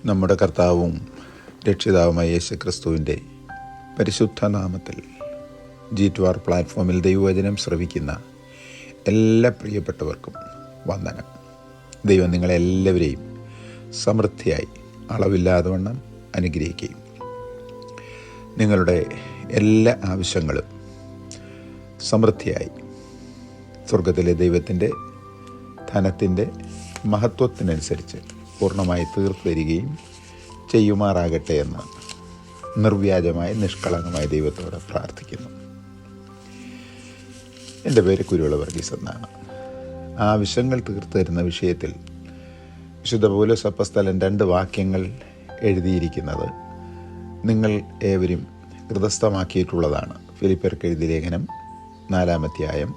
നമ്മുടെ കർത്താവും രക്ഷിതാവുമായ യേശു ക്രിസ്തുവിൻ്റെ പരിശുദ്ധ നാമത്തിൽ G2R പ്ലാറ്റ്ഫോമിൽ ദൈവവചനം ശ്രവിക്കുന്ന എല്ലാ പ്രിയപ്പെട്ടവർക്കും വന്ദനം. ദൈവം നിങ്ങളെല്ലാവരെയും സമൃദ്ധിയായി അളവില്ലാതെ വണ്ണം അനുഗ്രഹിക്കുകയും നിങ്ങളുടെ എല്ലാ ആവശ്യങ്ങളും സമൃദ്ധിയായി സ്വർഗത്തിലെ ദൈവത്തിൻ്റെ ധനത്തിൻ്റെ മഹത്വത്തിനനുസരിച്ച് പൂർണ്ണമായി തീർത്തു തരികയും ചെയ്യുമാറാകട്ടെ എന്ന് നിർവ്യാജമായ നിഷ്കളങ്കമായ ദൈവത്തോട് പ്രാർത്ഥിക്കുന്നു. എൻ്റെ പേര് കുരുവിള വർഗീസ് എന്നാണ്. ആവശ്യങ്ങൾ തീർത്തു തരുന്ന വിഷയത്തിൽ വിശുദ്ധ പൗലോസ് അപ്പോസ്തലൻ 2 വാക്യങ്ങൾ എഴുതിയിരിക്കുന്നത് നിങ്ങൾ ഏവരും ഹൃദസ്ഥമാക്കിയിട്ടുള്ളതാണ്. ഫിലിപ്പിയർക്ക് എഴുതിയ ലേഖനം 4-ാം അധ്യായം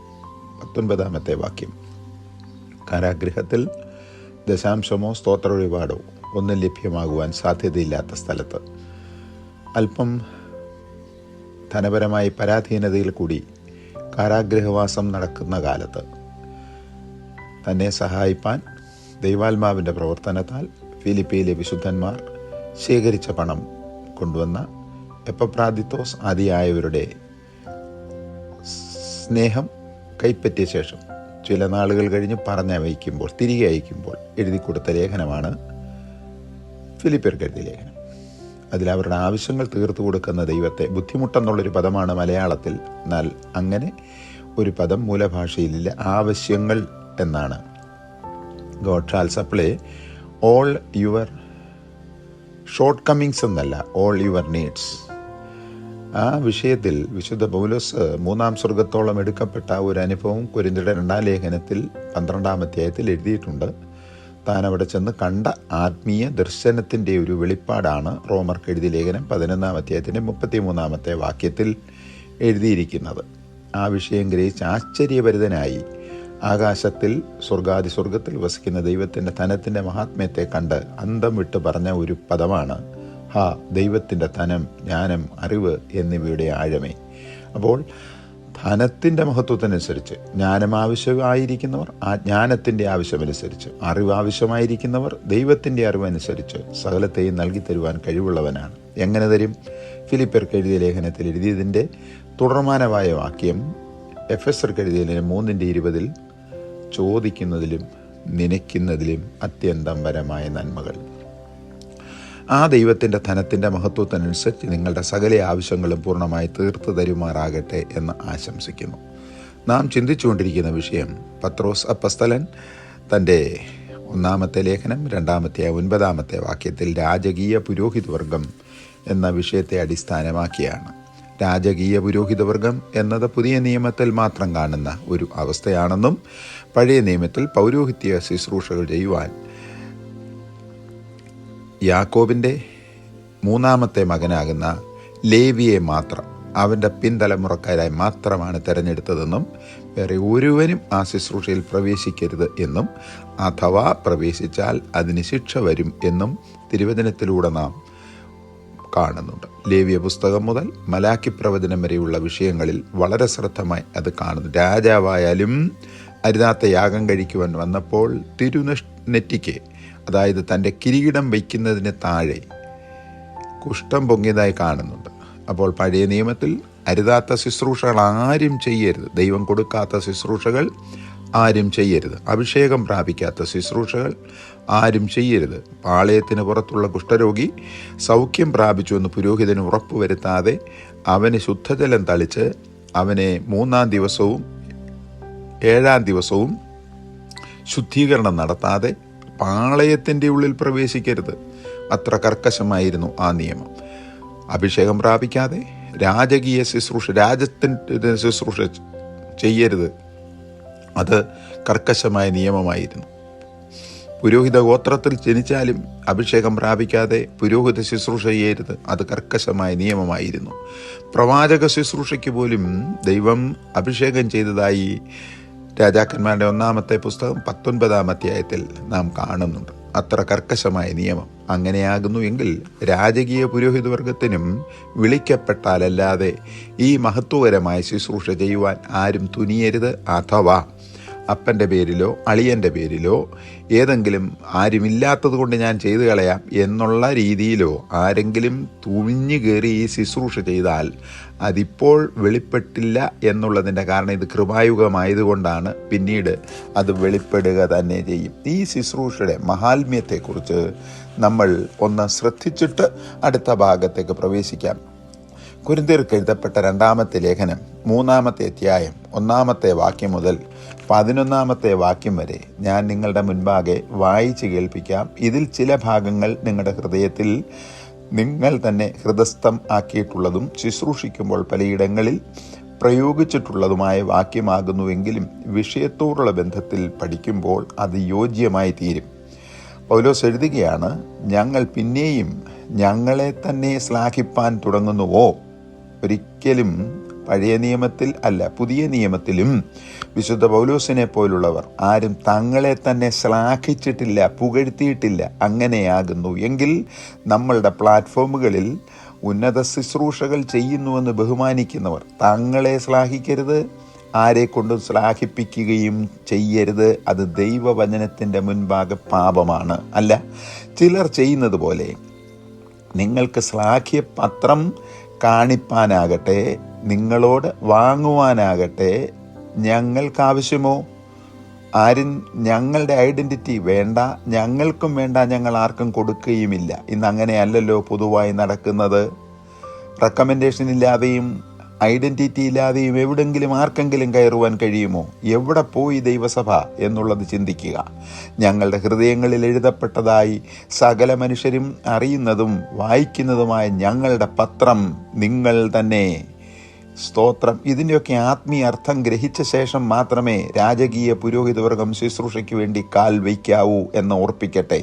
19-ാമത്തെ വാക്യം. കാരാഗൃഹത്തിൽ ദശാംശമോ സ്തോത്ര വഴിപാടോ ഒന്നും ലഭ്യമാകുവാൻ സാധ്യതയില്ലാത്ത സ്ഥലത്ത് അല്പം ധനപരമായ പരാധീനതയിൽ കൂടി കാരാഗൃഹവാസം നടക്കുന്ന കാലത്ത് തന്നെ സഹായിപ്പാൻ ദൈവാത്മാവിൻ്റെ പ്രവർത്തനത്താൽ ഫിലിപ്പിയിലെ വിശുദ്ധന്മാർ ശേഖരിച്ച പണം കൊണ്ടുവന്ന എപ്പഫ്രാദിത്തോസ് ആദിയായവരുടെ സ്നേഹം കൈപ്പറ്റിയ ശേഷം ചില നാളുകൾ കഴിഞ്ഞ് തിരികെ അയക്കുമ്പോൾ എഴുതി കൊടുത്ത ലേഖനമാണ് ഫിലിപ്പിയർക്ക് എഴുതിയ ലേഖനം. അതിൽ അവരുടെ ആവശ്യങ്ങൾ തീർത്തു കൊടുക്കുന്ന ദൈവത്തെ, ബുദ്ധിമുട്ടെന്നുള്ളൊരു പദമാണ് മലയാളത്തിൽ, എന്നാൽ അങ്ങനെ ഒരു പദം മൂലഭാഷയിലില്ല. ആവശ്യങ്ങൾ എന്നാണ്. God shall supply all your short Cummings എന്നല്ല, ഓൾ യുവർ നീഡ്സ്. ആ വിഷയത്തിൽ വിശുദ്ധ പൗലോസ് 3-ാം സ്വർഗത്തോളം എടുക്കപ്പെട്ട ഒരു അനുഭവം കൊരിന്ത്യരുടെ 2-ാം ലേഖനത്തിൽ 12-ാം അധ്യായത്തിൽ എഴുതിയിട്ടുണ്ട്. താൻ അവിടെ ചെന്ന് കണ്ട ആത്മീയ ദർശനത്തിൻ്റെ ഒരു വെളിപ്പാടാണ് റോമർക്ക് എഴുതിയ ലേഖനം 11-ാം അധ്യായത്തിൻ്റെ 33-ാമത്തെ വാക്യത്തിൽ എഴുതിയിരിക്കുന്നത്. ആ വിഷയം ഗ്രഹിച്ച് ആശ്ചര്യഭരിതനായി ആകാശത്തിൽ സ്വർഗത്തിൽ വസിക്കുന്ന ദൈവത്തിൻ്റെ ധനത്തിൻ്റെ മഹാത്മ്യത്തെ കണ്ട് അന്തം വിട്ട് പറഞ്ഞ ഒരു പദമാണ് ദൈവത്തിൻ്റെ ധനം, ജ്ഞാനം, അറിവ് എന്നിവയുടെ ആഴമേ. അപ്പോൾ ധനത്തിൻ്റെ മഹത്വത്തിനനുസരിച്ച് ജ്ഞാനം ആവശ്യമായിരിക്കുന്നവർ ആ ജ്ഞാനത്തിൻ്റെ ആവശ്യമനുസരിച്ച്, അറിവ് ആവശ്യമായിരിക്കുന്നവർ ദൈവത്തിൻ്റെ അറിവനുസരിച്ച് സകലത്തെയും നൽകി തരുവാൻ കഴിവുള്ളവനാണ്. എങ്ങനെ തരും? ഫിലിപ്പിയർക്ക് എഴുതിയ ലേഖനത്തിൽ എഴുതിയതിൻ്റെ തുടർമാനമായ വാക്യം എഫെസ്യർക്ക് എഴുതിയ ലേഖനം 3:20 ചോദിക്കുന്നതിലും നനയ്ക്കുന്നതിലും അത്യന്തം പരമായ നന്മകൾ. ആ ദൈവത്തിൻ്റെ ധനത്തിൻ്റെ മഹത്വത്തിനനുസരിച്ച് നിങ്ങളുടെ സകല ആവശ്യങ്ങളും പൂർണ്ണമായി തീർത്തു തരുമാറാകട്ടെ എന്ന് ആശംസിക്കുന്നു. നാം ചിന്തിച്ചുകൊണ്ടിരിക്കുന്ന വിഷയം പത്രോസ് അപ്പോസ്തലൻ തൻ്റെ 1-ാമത്തെ ലേഖനം 2-ാമത്തെ 9-ാമത്തെ വാക്യത്തിൽ രാജകീയ പുരോഹിതവർഗം എന്ന വിഷയത്തെ അടിസ്ഥാനമാക്കിയാണ്. രാജകീയ പുരോഹിതവർഗം എന്നത് പുതിയ നിയമത്തിൽ മാത്രം കാണുന്ന ഒരു അവസ്ഥയാണെന്നും പഴയ നിയമത്തിൽ പൗരോഹിത്യ ശുശ്രൂഷകൾ ചെയ്യുവാൻ യാക്കോബിൻ്റെ 3-ാമത്തെ മകനാകുന്ന ലേവിയെ മാത്രം, അവൻ്റെ പിൻതലമുറക്കാരായി മാത്രമാണ് തിരഞ്ഞെടുത്തതെന്നും വേറെ ഒരുവനും ആ ശുശ്രൂഷയിൽ പ്രവേശിക്കരുത് എന്നും അഥവാ പ്രവേശിച്ചാൽ അതിന് ശിക്ഷ വരും എന്നും തിരുവചനത്തിലൂടെ നാം കാണുന്നുണ്ട്. ലേവ്യ പുസ്തകം മുതൽ മലാക്കി പ്രവചനം വരെയുള്ള വിഷയങ്ങളിൽ വളരെ ശ്രദ്ധമായി അത് കാണുന്നു. രാജാവായാലും അരുതാത്ത യാഗം കഴിക്കുവാൻ വന്നപ്പോൾ തിരുനെറ്റിക്ക്, അതായത് തൻ്റെ കിരീടം വയ്ക്കുന്നതിന് താഴെ കുഷ്ഠം പൊങ്ങിയതായി കാണുന്നുണ്ട്. അപ്പോൾ പഴയ നിയമത്തിൽ അരുതാത്ത ശുശ്രൂഷകൾ ആരും ചെയ്യരുത്, ദൈവം കൊടുക്കാത്ത ശുശ്രൂഷകൾ ആരും ചെയ്യരുത്, അഭിഷേകം പ്രാപിക്കാത്ത ശുശ്രൂഷകൾ ആരും ചെയ്യരുത്. പാളയത്തിന് പുറത്തുള്ള കുഷ്ഠരോഗി സൗഖ്യം പ്രാപിച്ചു എന്ന് പുരോഹിതന് ഉറപ്പുവരുത്താതെ അവന് ശുദ്ധജലം തളിച്ച് അവനെ 3-ാം ദിവസവും 7-ാം ദിവസവും ശുദ്ധീകരണം നടത്താതെ പാളയത്തിൻ്റെ ഉള്ളിൽ പ്രവേശിക്കരുത്. അത്ര കർക്കശമായിരുന്നു ആ നിയമം. അഭിഷേകം പ്രാപിക്കാതെ രാജകീയ ശുശ്രൂഷ, രാജ്യത്തിൻ്റെ ശുശ്രൂഷ ചെയ്യരുത്. അത് കർക്കശമായ നിയമമായിരുന്നു. പുരോഹിത ഗോത്രത്തിൽ ജനിച്ചാലും അഭിഷേകം പ്രാപിക്കാതെ പുരോഹിത ശുശ്രൂഷ ചെയ്യരുത്. അത് കർക്കശമായ നിയമമായിരുന്നു. പ്രവാചക ശുശ്രൂഷയ്ക്ക് പോലും ദൈവം അഭിഷേകം ചെയ്തതായി രാജാക്കന്മാരുടെ 1-ാമത്തെ പുസ്തകം 19-ാം അധ്യായത്തിൽ നാം കാണുന്നുണ്ട്. അത്ര കർക്കശമായ നിയമം. അങ്ങനെയാകുന്നു എങ്കിൽ രാജകീയ പുരോഹിതവർഗത്തിനും വിളിക്കപ്പെട്ടാലല്ലാതെ ഈ മഹത്വകരമായ ശുശ്രൂഷ ചെയ്യുവാൻ ആരും തുനിയരുത്. അഥവാ അപ്പൻ്റെ പേരിലോ അളിയൻ്റെ പേരിലോ ഏതെങ്കിലും ആരുമില്ലാത്തത് കൊണ്ട് ഞാൻ ചെയ്തു കളയാം എന്നുള്ള രീതിയിലോ ആരെങ്കിലും തുണിഞ്ഞു കയറി ഈ ശുശ്രൂഷ ചെയ്താൽ അതിപ്പോൾ വെളിപ്പെട്ടില്ല എന്നുള്ളതിൻ്റെ കാരണം ഇത് കൃപായുഗമായതുകൊണ്ടാണ്. പിന്നീട് അത് വെളിപ്പെടുക തന്നെ ചെയ്യും. ഈ ശുശ്രൂഷയുടെ മഹാത്മ്യത്തെക്കുറിച്ച് നമ്മൾ ഒന്ന് ശ്രദ്ധിച്ചിട്ട് അടുത്ത ഭാഗത്തേക്ക് പ്രവേശിക്കാം. കൊരിന്ത്യർക്ക് എഴുതപ്പെട്ട 2-ാമത്തെ ലേഖനം 3-ാമത്തെ അധ്യായം 1-ാമത്തെ വാക്യം മുതൽ 11-ാമത്തെ വാക്യം വരെ ഞാൻ നിങ്ങളുടെ മുൻപാകെ വായിച്ച് കേൾപ്പിക്കാം. ഇതിൽ ചില ഭാഗങ്ങൾ നിങ്ങളുടെ ഹൃദയത്തിൽ നിങ്ങൾ തന്നെ ഹൃദയസ്ഥം ആക്കിയിട്ടുള്ളതും ശുശ്രൂഷിക്കുമ്പോൾ പലയിടങ്ങളിൽ പ്രയോഗിച്ചിട്ടുള്ളതുമായ വാക്യമാകുന്നുവെങ്കിലും വിഷയത്തോടുള്ള ബന്ധത്തിൽ പഠിക്കുമ്പോൾ അത് യോജ്യമായി തീരും. പൗലോസ് എഴുതുകയാണ്, ഞങ്ങൾ പിന്നെയും ഞങ്ങളെ തന്നെ ശ്ലാഘിപ്പാൻ തുടങ്ങുന്നുവോ? ഒരിക്കലും പഴയ നിയമത്തിൽ അല്ല, പുതിയ നിയമത്തിലും വിശുദ്ധ പൗലോസിനെ പോലുള്ളവർ ആരും തങ്ങളെ തന്നെ ശ്ലാഘിച്ചിട്ടില്ല, പുകഴ്ത്തിയിട്ടില്ല. അങ്ങനെയാകുന്നു എങ്കിൽ നമ്മളുടെ പ്ലാറ്റ്ഫോമുകളിൽ ഉന്നത ശുശ്രൂഷകൾ ചെയ്യുന്നുവെന്ന് ബഹുമാനിക്കുന്നവർ തങ്ങളെ ശ്ലാഘിക്കരുത്, ആരെ കൊണ്ടും ശ്ലാഘിപ്പിക്കുകയും ചെയ്യരുത്. അത് ദൈവവചനത്തിൻ്റെ മുൻപാകെ പാപമാണ്. അല്ല, ചിലർ ചെയ്യുന്നത് പോലെ നിങ്ങൾക്ക് ശ്ലാഘ്യപത്രം കാണിപ്പാനാകട്ടെ, നിങ്ങളോട് വാങ്ങുവാനാകട്ടെ ഞങ്ങൾക്കാവശ്യമോ? ആരും ഞങ്ങളുടെ ഐഡൻറ്റിറ്റി വേണ്ട, ഞങ്ങൾക്കും വേണ്ട, ഞങ്ങൾ ആർക്കും കൊടുക്കുകയുമില്ല. ഇന്ന് അങ്ങനെയല്ലല്ലോ പൊതുവായി നടക്കുന്നത്. റെക്കമെൻഡേഷൻ ഇല്ലാതെയും ഐഡൻറ്റിറ്റി ഇല്ലാതെയും എവിടെങ്കിലും ആർക്കെങ്കിലും കയറുവാൻ കഴിയുമോ? എവിടെ പോയി ദൈവസഭ എന്നുള്ളത് ചിന്തിക്കുക. ഞങ്ങളുടെ ഹൃദയങ്ങളിൽ എഴുതപ്പെട്ടതായി സകല മനുഷ്യരും അറിയുന്നതും വായിക്കുന്നതുമായ ഞങ്ങളുടെ പത്രം നിങ്ങൾ തന്നെ. സ്തോത്രം. ഇതിൻ്റെയൊക്കെ ആത്മീയ അർത്ഥം ഗ്രഹിച്ച ശേഷം മാത്രമേ രാജകീയ പുരോഹിതവർഗം ശുശ്രൂഷയ്ക്ക് വേണ്ടി കാൽ വയ്ക്കാവൂ എന്ന് ഓർപ്പിക്കട്ടെ.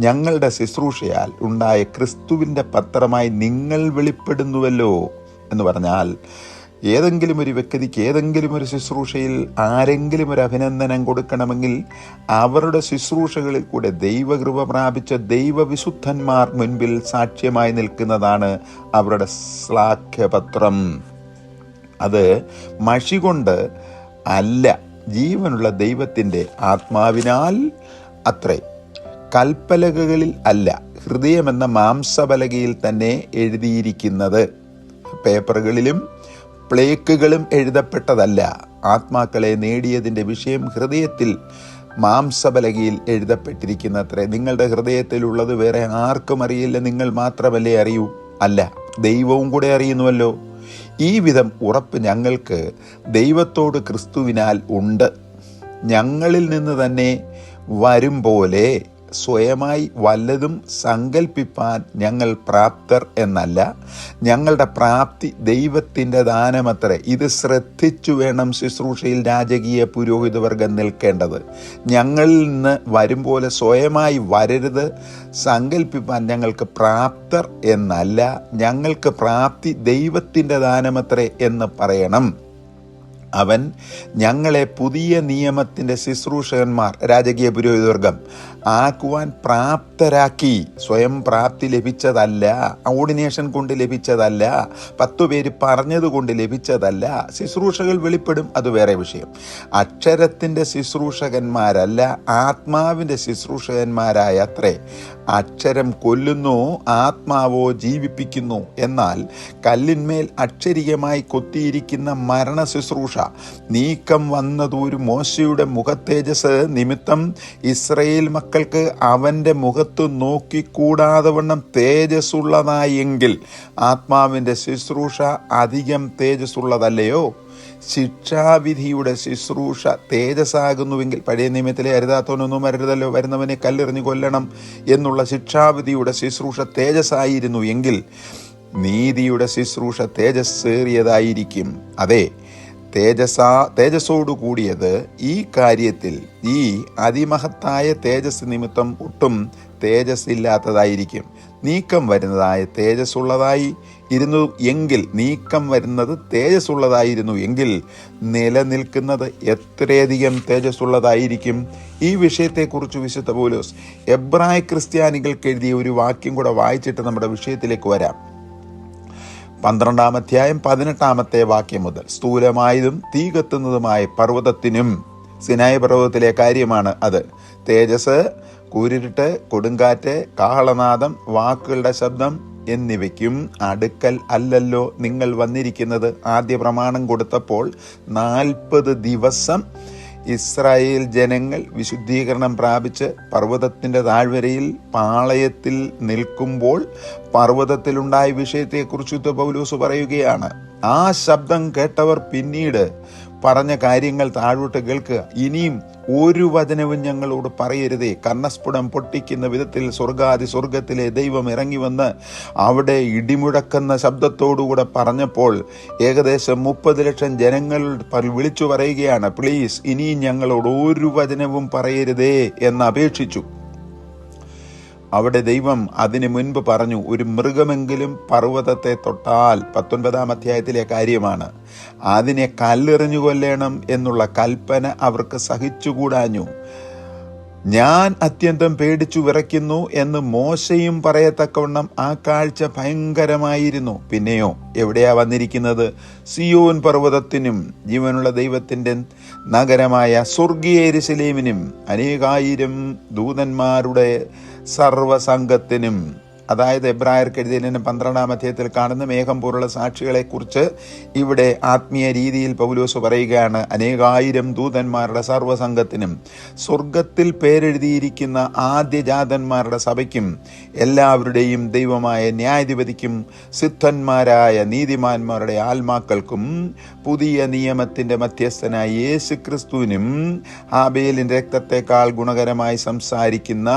ഞങ്ങളുടെ ശുശ്രൂഷയാൽ ഉണ്ടായ ക്രിസ്തുവിൻ്റെ പത്രമായി നിങ്ങൾ വെളിപ്പെടുന്നുവല്ലോ എന്ന് പറഞ്ഞാൽ, ഏതെങ്കിലും ഒരു വ്യക്തിക്ക് ഏതെങ്കിലും ഒരു ശുശ്രൂഷയിൽ ആരെങ്കിലും ഒരു അഭിനന്ദനം കൊടുക്കണമെങ്കിൽ അവരുടെ ശുശ്രൂഷകളിൽ കൂടെ ദൈവകൃപ പ്രാപിച്ച ദൈവവിശുദ്ധന്മാർ മുൻപിൽ സാക്ഷ്യമായി നിൽക്കുന്നതാണ് അവരുടെ ശ്ലാഘ്യപത്രം. അത് മഷി കൊണ്ട് അല്ല, ജീവനുള്ള ദൈവത്തിൻ്റെ ആത്മാവിനാൽ അത്രേ. കൽപ്പലകകളിൽ അല്ല, ഹൃദയമെന്ന മാംസപലകയിൽ തന്നെ എഴുതിയിരിക്കുന്നത്. പേപ്പറുകളിലും പ്ലേക്കുകളും എഴുതപ്പെട്ടതല്ല. ആത്മാക്കളെ നേടിയതിൻ്റെ വിഷയം ഹൃദയത്തിൽ മാംസപലകയിൽ എഴുതപ്പെട്ടിരിക്കുന്നത്രേ. നിങ്ങളുടെ ഹൃദയത്തിലുള്ളത് വേറെ ആർക്കും അറിയില്ല, നിങ്ങൾ മാത്രമല്ലേ അറിയൂ? അല്ല, ദൈവവും കൂടെ അറിയുന്നുവല്ലോ. ഈ വിധം ഉറപ്പ് ഞങ്ങൾക്ക് ദൈവത്തോട് ക്രിസ്തുവിനാൽ ഉണ്ട്. ഞങ്ങളിൽ നിന്ന് തന്നെ വരും പോലെ സ്വയമായി വല്ലതും സങ്കൽപ്പിപ്പാൻ ഞങ്ങൾ പ്രാപ്തർ എന്നല്ല, ഞങ്ങളുടെ പ്രാപ്തി ദൈവത്തിൻ്റെ ദാനമത്രേ. ഇത് ശ്രദ്ധിച്ചു വേണം ശുശ്രൂഷയിൽ രാജകീയ പുരോഹിതവർഗം നിൽക്കേണ്ടത്. ഞങ്ങളിൽ നിന്ന് വരും പോലെ സ്വയമായി വരരുത്. സങ്കൽപ്പിപ്പാൻ ഞങ്ങൾക്ക് പ്രാപ്തർ എന്നല്ല, ഞങ്ങൾക്ക് പ്രാപ്തി ദൈവത്തിൻ്റെ ദാനമത്രേ എന്ന് പറയണം. അവൻ ഞങ്ങളെ പുതിയ നിയമത്തിൻ്റെ ശുശ്രൂഷകന്മാർ, രാജകീയ പുരോഹിതവർഗം ആക്കുവാൻ പ്രാപ്തരാക്കി. സ്വയം പ്രാപ്തി ലഭിച്ചതല്ല, ഓർഡിനേഷൻ കൊണ്ട് ലഭിച്ചതല്ല, 10 പേര് പറഞ്ഞതുകൊണ്ട് ലഭിച്ചതല്ല. ശുശ്രൂഷകൾ വെളിപ്പെടും, അത് വേറെ വിഷയം. അക്ഷരത്തിൻ്റെ ശുശ്രൂഷകന്മാരല്ല, ആത്മാവിൻ്റെ ശുശ്രൂഷകന്മാരായ അത്രേ. അക്ഷരം കൊല്ലുന്നു, ആത്മാവോ ജീവിപ്പിക്കുന്നു. എന്നാൽ കല്ലിന്മേൽ അക്ഷരികമായി കൊത്തിയിരിക്കുന്ന മരണ ശുശ്രൂഷ നീക്കം വന്നതൊരു മോശയുടെ മുഖത്തേജസ് നിമിത്തം ഇസ്രയേൽ മക്കൾക്ക് അവൻ്റെ മുഖത്ത് നോക്കിക്കൂടാതെ വണ്ണം തേജസ്സുള്ളതായെങ്കിൽ ആത്മാവിൻ്റെ ശുശ്രൂഷ അധികം തേജസ്സുള്ളതല്ലയോ? ശിക്ഷാവിധിയുടെ ശുശ്രൂഷ തേജസ്സാകുന്നുവെങ്കിൽ, പഴയ നിയമത്തിലെ അരുതാത്തവനൊന്നും അരുതല്ലോ, വരുന്നവനെ കല്ലെറിഞ്ഞു കൊല്ലണം എന്നുള്ള ശിക്ഷാവിധിയുടെ ശുശ്രൂഷ തേജസ്സായിരുന്നു എങ്കിൽ നീതിയുടെ ശുശ്രൂഷ തേജസ്സേറിയതായിരിക്കും. അതെ, തേജസ്സോടു കൂടിയത് ഈ കാര്യത്തിൽ ഈ അതിമഹത്തായ തേജസ് നിമിത്തം ഒട്ടും തേജസ് ഇല്ലാത്തതായിരിക്കും. നീക്കം വരുന്നതായ തേജസ്സുള്ളതായി ഇരുന്നു എങ്കിൽ, നീക്കം വരുന്നത് തേജസ്സുള്ളതായിരുന്നു എങ്കിൽ നിലനിൽക്കുന്നത് എത്രയധികം തേജസ്സുള്ളതായിരിക്കും. ഈ വിഷയത്തെക്കുറിച്ച് വിശുദ്ധ പൗലോസ് എബ്രായ ക്രിസ്ത്യാനികൾക്ക് എഴുതിയ ഒരു വാക്യം കൂടെ വായിച്ചിട്ട് നമ്മുടെ വിഷയത്തിലേക്ക് വരാം. 12-ാം അധ്യായം 18-ാമത്തെ വാക്യം മുതൽ, സ്ഥൂലമായതും തീ കത്തുന്നതുമായ പർവ്വതത്തിനും സിനായി പർവ്വതത്തിലെ കാര്യമാണ് അത്. തേജസ്, കൂരിരുട്ട്, കൊടുങ്കാറ്റ്, കാഹളനാദം, വാക്കുകളുടെ ശബ്ദം എന്നിവയ്ക്കും അടുക്കൽ അല്ലല്ലോ നിങ്ങൾ വന്നിരിക്കുന്നത്. ആദ്യ പ്രമാണം കൊടുത്തപ്പോൾ 40 ദിവസം ഇസ്രായേൽ ജനങ്ങൾ വിശുദ്ധീകരണം പ്രാപിച്ച് പർവ്വതത്തിൻ്റെ താഴ്വരയിൽ പാളയത്തിൽ നിൽക്കുമ്പോൾ പർവ്വതത്തിലുണ്ടായ വിഷയത്തെക്കുറിച്ച് പൗലോസ് പറയുകയാണ്. ആ ശബ്ദം കേട്ടവർ പിന്നീട് പറഞ്ഞ കാര്യങ്ങൾ താഴോട്ട് കേൾക്കുക. ഇനിയും ഒരു വചനവും ഞങ്ങളോട് പറയരുതേ. കർണസ്ഫുടം പൊട്ടിക്കുന്ന വിധത്തിൽ സ്വർഗത്തിലെ ദൈവം ഇറങ്ങി വന്ന് അവിടെ ഇടിമുഴക്കുന്ന ശബ്ദത്തോടുകൂടെ പറഞ്ഞപ്പോൾ ഏകദേശം 30 ലക്ഷം ജനങ്ങൾ വിളിച്ചു പറയുകയാണ്, പ്ലീസ് ഇനിയും ഞങ്ങളോട് ഒരു വചനവും പറയരുതേ എന്ന് അപേക്ഷിച്ചു. അവിടെ ദൈവം അതിനു മുൻപ് പറഞ്ഞു, ഒരു മൃഗമെങ്കിലും പർവ്വതത്തെ തൊട്ടാൽ, 19-ാം അധ്യായത്തിലെ കാര്യമാണ്, അതിനെ കല്ലെറിഞ്ഞു കൊല്ലണം എന്നുള്ള കൽപ്പന അവർക്ക് സഹിച്ചുകൂടാഞ്ഞു. ഞാൻ അത്യന്തം പേടിച്ചു വിറയ്ക്കുന്നു എന്ന് മോശയും പറയത്തക്കവണ്ണം ആ കാഴ്ച ഭയങ്കരമായിരുന്നു. പിന്നെയോ എവിടെയാ വന്നിരിക്കുന്നത്? സിയോൻ പർവ്വതത്തിനും ജീവനുള്ള ദൈവത്തിൻ്റെ നഗരമായ സ്വർഗീയ യെരൂശലേമിനും അനേകായിരം ദൂതന്മാരുടെ സർവസംഘത്തിനും. അതായത് എബ്രായർക്ക് എഴുതിയ 12-ാം അധ്യായത്തിൽ കാണുന്ന മേഘം പോലുള്ള സാക്ഷികളെക്കുറിച്ച് ഇവിടെ ആത്മീയ രീതിയിൽ പൗലോസ് പറയുകയാണ്. അനേകായിരം ദൂതന്മാരുടെ സർവ്വസംഘത്തിനും, സ്വർഗത്തിൽ പേരെഴുതിയിരിക്കുന്ന ആദ്യജാതന്മാരുടെ സഭയ്ക്കും, എല്ലാവരുടെയും ദൈവമായ ന്യായാധിപതിക്കും, സിദ്ധന്മാരായ നീതിമാന്മാരുടെ ആത്മാക്കൾക്കും, പുതിയ നിയമത്തിൻ്റെ മധ്യസ്ഥനായ യേശു ക്രിസ്തുവിനും, ഹാബേലിൻ്റെ രക്തത്തെക്കാൾ ഗുണകരമായി സംസാരിക്കുന്ന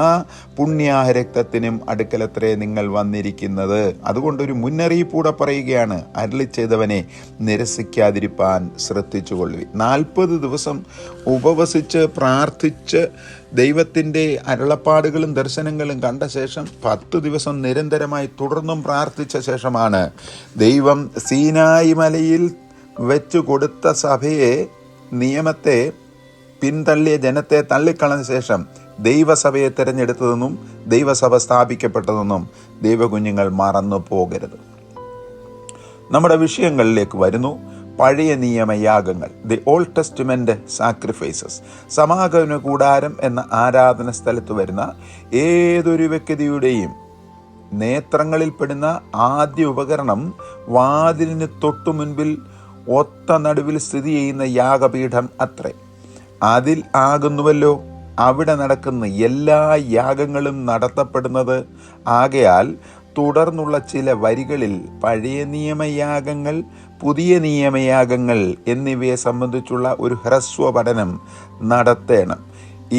പുണ്യാഹ രക്തത്തിനും അടുക്കലത്രേ നിങ്ങൾ വന്നിരിക്കുന്നത്. അതുകൊണ്ടൊരു മുന്നറിയിപ്പൂടെ പറയുകയാണ്, അരുളി ചെയ്തവനെ നിരസിക്കാതിരിപ്പാൻ ശ്രദ്ധിച്ചുകൊള്ളുവിൻ. 40 ദിവസം ഉപവസിച്ച് പ്രാർത്ഥിച്ച് ദൈവത്തിൻ്റെ അരുളപ്പാടുകളും ദർശനങ്ങളും കണ്ട ശേഷം 10 ദിവസം നിരന്തരമായി തുടർന്നും പ്രാർത്ഥിച്ച ശേഷമാണ് ദൈവം സീനായി മലയിൽ വെച്ചു കൊടുത്ത സഭയെ, നിയമത്തെ പിന്തള്ളിയ ജനത്തെ തള്ളിക്കളഞ്ഞ ശേഷം ദൈവസഭയെ തിരഞ്ഞെടുത്തതെന്നും ദൈവസഭ സ്ഥാപിക്കപ്പെട്ടതെന്നും ദൈവകുഞ്ഞുങ്ങൾ മറന്നു പോകരുത്. നമ്മുടെ വിഷയങ്ങളിലേക്ക് വരുന്നു. പഴയ നിയമയാഗങ്ങൾ, ദി ഓൾഡ് ടെസ്റ്റ്മെന്റ് സാക്രിഫൈസസ്. സമാഗമന കൂടാരം എന്ന ആരാധന സ്ഥലത്ത് വരുന്ന ഏതൊരു വ്യക്തിയുടെയും നേത്രങ്ങളിൽപ്പെടുന്ന ആദ്യ ഉപകരണം വാതിലിന് തൊട്ടു മുൻപിൽ ഒത്ത നടുവിൽ സ്ഥിതി ചെയ്യുന്ന യാഗപീഠം അത്രേ. അതിൽ ആകുന്നുവല്ലോ അവിടെ നടക്കുന്ന എല്ലാ യാഗങ്ങളും നടത്തപ്പെടുന്നത്. ആകയാൽ തുടർന്നുള്ള ചില വരികളിൽ പഴയ നിയമയാഗങ്ങൾ, പുതിയ നിയമയാഗങ്ങൾ എന്നിവയെ സംബന്ധിച്ചുള്ള ഒരു ഹ്രസ്വ പഠനം നടത്തേണം.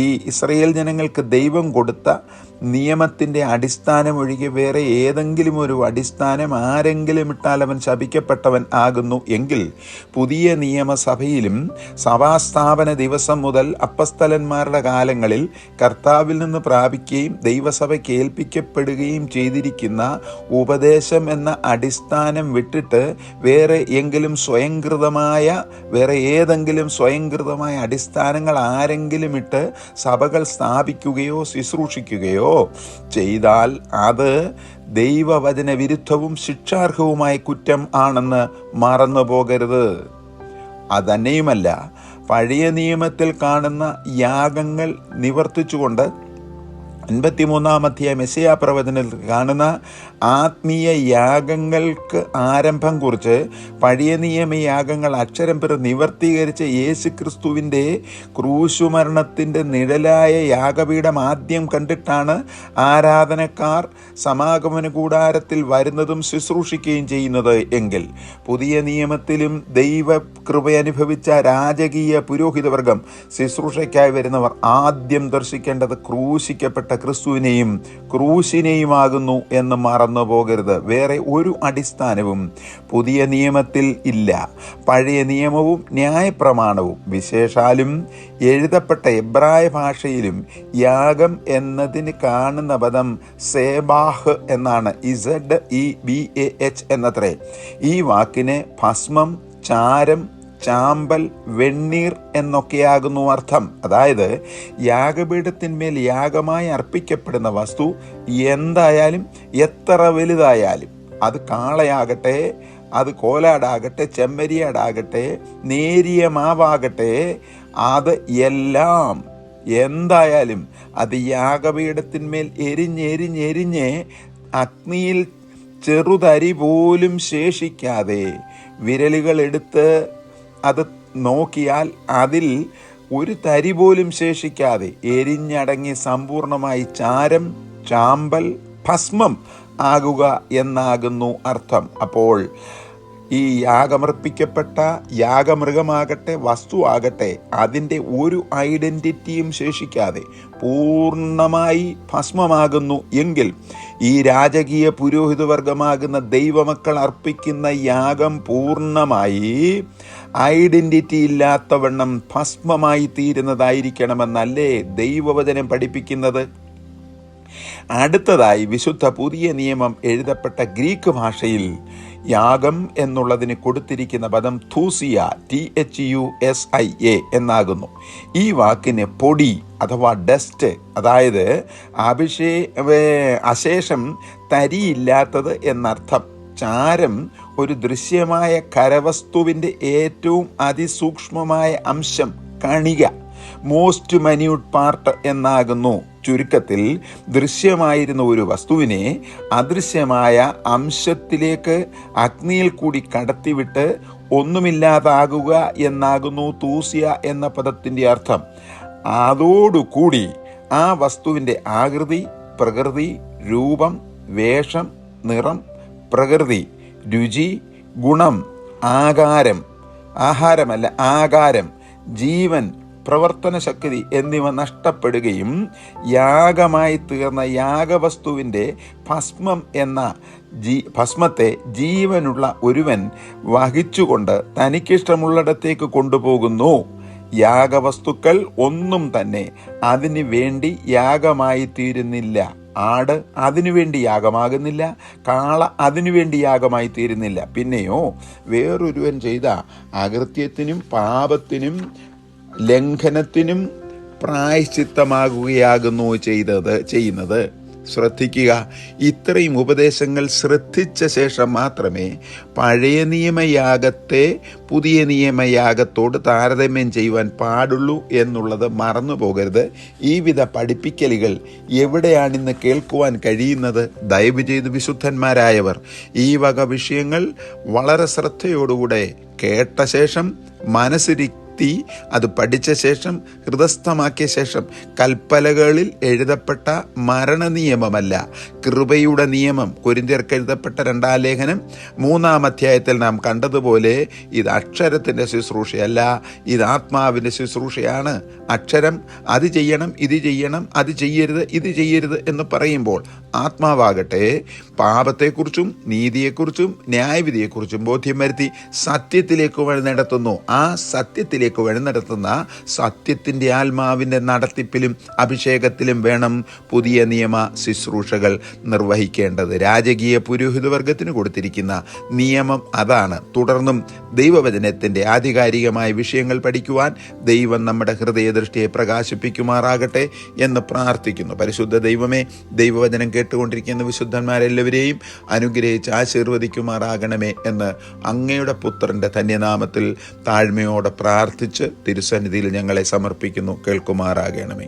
ഈ ഇസ്രായേൽ ജനങ്ങൾക്ക് ദൈവം കൊടുത്ത നിയമത്തിൻ്റെ അടിസ്ഥാനം ഒഴികെ വേറെ ഏതെങ്കിലും ഒരു അടിസ്ഥാനം ആരെങ്കിലും ഇട്ടാൽ അവൻ ശപിക്കപ്പെട്ടവൻ ആകുന്നു എങ്കിൽ, പുതിയ നിയമസഭയിലും സഭാസ്ഥാപന ദിവസം മുതൽ അപ്പസ്തലന്മാരുടെ കാലങ്ങളിൽ കർത്താവിൽ നിന്ന് പ്രാപിക്കുകയും ദൈവസഭയ്ക്ക് ഏൽപ്പിക്കപ്പെടുകയും ചെയ്തിരിക്കുന്ന ഉപദേശം എന്ന അടിസ്ഥാനം വിട്ടിട്ട് വേറെ ഏതെങ്കിലും സ്വയംകൃതമായ അടിസ്ഥാനങ്ങൾ ആരെങ്കിലും ഇട്ട് സഭകൾ സ്ഥാപിക്കുകയോ ശുശ്രൂഷിക്കുകയോ ചെയ്താൽ അത് ദൈവവചന വിരുദ്ധവും ശിക്ഷാർഹവുമായ കുറ്റം ആണെന്ന് മറന്നു പോകരുത്. അതന്നെയുമല്ല, പഴയ നിയമത്തിൽ കാണുന്ന യാഗങ്ങൾ നിവർത്തിച്ചുകൊണ്ട് 53-ാം അധ്യായം യെശയ്യാ പ്രവചനത്തിൽ കാണുന്ന ആത്മീയ യാഗങ്ങൾക്ക് ആരംഭം കുറിച്ച് പഴയ നിയമ യാഗങ്ങൾ അക്ഷരം പേർ നിവർത്തീകരിച്ച യേശു ക്രിസ്തുവിൻ്റെ ക്രൂശുമരണത്തിൻ്റെ നിഴലായ യാഗപീഠം ആദ്യം കണ്ടിട്ടാണ് ആരാധനക്കാർ സമാഗമന കൂടാരത്തിൽ വരുന്നതും ശുശ്രൂഷിക്കുകയും ചെയ്യുന്നത് എങ്കിൽ, പുതിയ നിയമത്തിലും ദൈവകൃപ അനുഭവിച്ച രാജകീയ പുരോഹിതവർഗം ശുശ്രൂഷയ്ക്കായി വരുന്നവർ ആദ്യം ദർശിക്കേണ്ടത് ക്രൂശിക്കപ്പെട്ട ക്രിസ്തുവിനെയും ക്രൂശിനെയുമാകുന്നു എന്ന് മറന്നു പോകരുത്. വേറെ ഒരു അടിസ്ഥാനവും പുതിയ നിയമത്തിൽ ഇല്ല. പഴയ നിയമവും ന്യായപ്രമാണവും വിശേഷാലും എഴുതപ്പെട്ട എബ്രായ ഭാഷയിലും യാഗം എന്നതിന് കാണുന്ന പദം സേബാഹ് എന്നാണ്. ZEBAH എന്നത്രേ. ഈ വാക്കിന് ഭസ്മം, ചാരം, ചാമ്പൽ, വെണ്ണീർ എന്നൊക്കെയാകുന്നു അർത്ഥം. അതായത് യാഗപീഠത്തിന്മേൽ യാഗമായി അർപ്പിക്കപ്പെടുന്ന വസ്തു എന്തായാലും, എത്ര വലുതായാലും, അത് കാളയാകട്ടെ, അത് കോലാടാകട്ടെ, ചെമ്മരിയാടാകട്ടെ, നേരിയ മാവാകട്ടെ, അത് എല്ലാം എന്തായാലും അത് യാഗപീഠത്തിന്മേൽ എരിഞ്ഞെരിഞ്ഞെരിഞ്ഞ് അഗ്നിയിൽ ചെറുതരി പോലും ശേഷിക്കാതെ, വിരലുകൾ എടുത്ത് അത് നോക്കിയാൽ അതിൽ ഒരു തരി പോലും ശേഷിക്കാതെ എരിഞ്ഞടങ്ങി സമ്പൂർണമായി ചാരം, ചാമ്പൽ, ഭസ്മം ആകുക എന്നാകുന്നു അർത്ഥം. അപ്പോൾ ഈ യാഗമർപ്പിക്കപ്പെട്ട യാഗമൃഗമാകട്ടെ വസ്തു ആകട്ടെ അതിൻ്റെ ഒരു ഐഡൻറ്റിറ്റിയും ശേഷിക്കാതെ പൂർണ്ണമായി ഭസ്മമാകുന്നു എങ്കിൽ ഈ രാജകീയ പുരോഹിതവർഗമാകുന്ന ദൈവമക്കൾ അർപ്പിക്കുന്ന യാഗം പൂർണ്ണമായി ഐഡൻറ്റിറ്റി ഇല്ലാത്തവണ്ണം ഭസ്മമായി തീരുന്നതായിരിക്കണമെന്നല്ലേ ദൈവവചനം പഠിപ്പിക്കുന്നത്? അടുത്തതായി വിശുദ്ധ പുതിയ നിയമം എഴുതപ്പെട്ട ഗ്രീക്ക് ഭാഷയിൽ യാഗം എന്നുള്ളതിന് കൊടുത്തിരിക്കുന്ന പദം തൂസിയ, THUSIA എന്നാകുന്നു. ഈ വാക്കിന് പൊടി അഥവാ ഡസ്റ്റ്, അതായത് അശേഷം തരിയില്ലാത്തത് എന്നർത്ഥം. ചാരം ഒരു ദൃശ്യമായ കരവസ്തുവിൻ്റെ ഏറ്റവും അതിസൂക്ഷ്മമായ അംശം, കണിക, മോസ്റ്റ് മൈന്യൂട്ട് പാർട്ട് എന്നാകുന്നു. ചുരുക്കത്തിൽ ദൃശ്യമായിരുന്ന ഒരു വസ്തുവിനെ അദൃശ്യമായ അംശത്തിലേക്ക് അഗ്നിയിൽ കൂടി കടത്തിവിട്ട് ഒന്നുമില്ലാതാകുക എന്നാകുന്നു തൂസിയ എന്ന പദത്തിൻ്റെ അർത്ഥം. അതോടുകൂടി ആ വസ്തുവിൻ്റെ ആകൃതി, പ്രകൃതി, രൂപം, വേഷം, നിറം, പ്രകൃതി, രുചി, ഗുണം, ആകാരം, ജീവൻ, പ്രവർത്തന ശക്തി എന്നിവ നഷ്ടപ്പെടുകയും യാഗമായി തീർന്ന യാഗവസ്തുവിൻ്റെ ഭസ്മത്തെ ജീവനുള്ള ഒരുവൻ വഹിച്ചുകൊണ്ട് തനിക്കിഷ്ടമുള്ളിടത്തേക്ക് കൊണ്ടുപോകുന്നു. യാഗവസ്തുക്കൾ ഒന്നും തന്നെ അതിനു വേണ്ടി യാഗമായി തീരുന്നില്ല. ആട് അതിനുവേണ്ടി യാഗമാകുന്നില്ല, കാള അതിനുവേണ്ടി യാഗമായി തീരുന്നില്ല. പിന്നെയോ വേറൊരുവൻ ചെയ്ത അകൃത്യത്തിനും പാപത്തിനും ലംഘനത്തിനും പ്രായശ്ചിത്തമാകുകയാകുന്നു ചെയ്യുന്നത്. ശ്രദ്ധിക്കുക, ഇത്രയും ഉപദേശങ്ങൾ ശ്രദ്ധിച്ച ശേഷം മാത്രമേ പഴയ നിയമയാഗത്തെ പുതിയ നിയമയാഗത്തോട് താരതമ്യം ചെയ്യുവാൻ പാടുള്ളൂ എന്നുള്ളത് മറന്നു പോകരുത്. ഈ വിധ പഠിപ്പിക്കലുകൾ എവിടെയാണിന്ന് കേൾക്കുവാൻ കഴിയുന്നത്? ദയവ് ചെയ്ത് വിശുദ്ധന്മാരായവർ ഈ വക വിഷയങ്ങൾ വളരെ ശ്രദ്ധയോടുകൂടെ കേട്ട ശേഷം മനസ്സിരിക്കുക, അത് പഠിച്ച ശേഷം ഹൃദയസ്ഥമാക്കിയ ശേഷം കൽപ്പലകളിൽ എഴുതപ്പെട്ട മരണനിയമമല്ല, കൃപയുടെ നിയമം. കൊരിന്ത്യർക്ക് എഴുതപ്പെട്ട 2-ാം ലേഖനം 3-ാം അധ്യായത്തിൽ നാം കണ്ടതുപോലെ ഇത് അക്ഷരത്തിൻ്റെ ശുശ്രൂഷയല്ല, ഇത് ആത്മാവിൻ്റെ ശുശ്രൂഷയാണ്. അക്ഷരം അത് ചെയ്യണം, ഇത് ചെയ്യണം, അത് ചെയ്യരുത്, ഇത് ചെയ്യരുത് എന്ന് പറയുമ്പോൾ ആത്മാവാകട്ടെ പാപത്തെക്കുറിച്ചും നീതിയെക്കുറിച്ചും ന്യായവിധിയെക്കുറിച്ചും ബോധ്യം വരുത്തി സത്യത്തിലേക്ക് വഴി നടത്തുന്നു. ആ സത്യത്തിലേക്ക് വഴി നടത്തുന്ന സത്യത്തിൻ്റെ ആത്മാവിൻ്റെ നടത്തിപ്പിലും അഭിഷേകത്തിലും വേണം പുതിയ നിയമ ശുശ്രൂഷകൾ നിർവഹിക്കേണ്ടത്. രാജകീയ പുരോഹിതവർഗത്തിന് കൊടുത്തിരിക്കുന്ന നിയമം അതാണ്. തുടർന്നും ദൈവവചനത്തിൻ്റെ ആധികാരികമായ വിഷയങ്ങൾ പഠിക്കുവാൻ ദൈവം നമ്മുടെ ഹൃദയദൃഷ്ടിയെ പ്രകാശിപ്പിക്കുമാറാകട്ടെ എന്ന് പ്രാർത്ഥിക്കുന്നു. പരിശുദ്ധ ദൈവമേ, ദൈവവചനം കേട്ടുകൊണ്ടിരിക്കുന്ന വിശുദ്ധന്മാരെല്ലാവരെയും അനുഗ്രഹിച്ച് ആശീർവദിക്കുമാറാകണമേ എന്ന് അങ്ങയുടെ പുത്രൻ്റെ ധന്യനാമത്തിൽ താഴ്മയോടെ പ്രാർത്ഥിച്ച് തിരുസന്നിധിയിൽ ഞങ്ങളെ സമർപ്പിക്കുന്നു. കേൾക്കുമാറാകണമേ.